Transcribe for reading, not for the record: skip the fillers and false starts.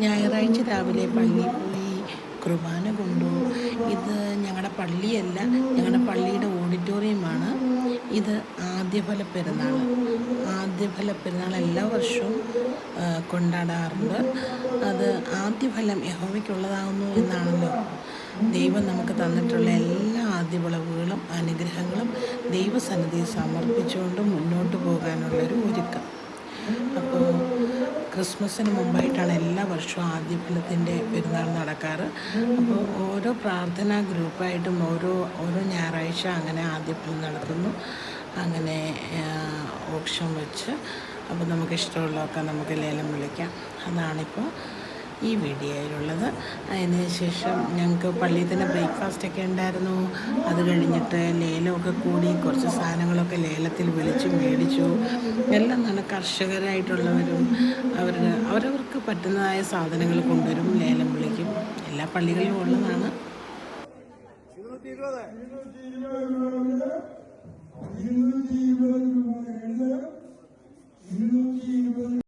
ഞായറാഴ്ച രാവിലെ പള്ളിയിൽ പോയി കുർബാന കൊണ്ടു. ഇത് ഞങ്ങളുടെ പള്ളിയല്ല, ഞങ്ങളുടെ പള്ളിയുടെ ഓഡിറ്റോറിയമാണ്. ഇത് ആദ്യഫല പെരുന്നാൾ. ആദ്യഫല പെരുന്നാൾ എല്ലാ വർഷവും കൊണ്ടാടാറുണ്ട്. അത് ആദ്യഫലം യഹോവയ്ക്കുള്ളതാകുന്നു എന്നാണല്ലോ. ദൈവം നമുക്ക് തന്നിട്ടുള്ള എല്ലാ ആദ്യവിളവുകളും അനുഗ്രഹങ്ങളും ദൈവസന്നിധിയിൽ സമർപ്പിച്ചുകൊണ്ട് മുന്നോട്ട് പോകാനുള്ളൊരു ഒരുക്കം. അപ്പോൾ ക്രിസ്മസിന് മുമ്പായിട്ടാണ് എല്ലാ വർഷവും ആദ്യഫലത്തിൻ്റെ പെരുന്നാൾ നടക്കാറ്. അപ്പോൾ ഓരോ പ്രാർത്ഥനാ ഗ്രൂപ്പായിട്ടും ഓരോ ഞായറാഴ്ച അങ്ങനെ ആദ്യഫലം നടത്തുന്നു. അങ്ങനെ ഓപ്ഷൻ വെച്ച് അപ്പോൾ നമുക്ക് ഇഷ്ടമുള്ളതൊക്കെ നമുക്ക് ലേലം വിളിക്കാം. അതാണിപ്പോൾ ഈ വീഡിയോയിലുള്ളത്. അതിന് ശേഷം ഞങ്ങൾക്ക് പള്ളിയിൽ തന്നെ ബ്രേക്ക്ഫാസ്റ്റൊക്കെ ഉണ്ടായിരുന്നു. അത് കഴിഞ്ഞിട്ട് ലേലമൊക്കെ കൂടി കുറച്ച് സാധനങ്ങളൊക്കെ ലേലത്തിൽ വിളിച്ച് മേടിച്ചു. എല്ലാം നല്ല കർഷകരായിട്ടുള്ളവരും അവരവർക്ക് പറ്റുന്നതായ സാധനങ്ങൾ കൊണ്ടുവരും, ലേലം വിളിക്കും. എല്ലാ പള്ളികളിലും ഉള്ളതാണ്. $220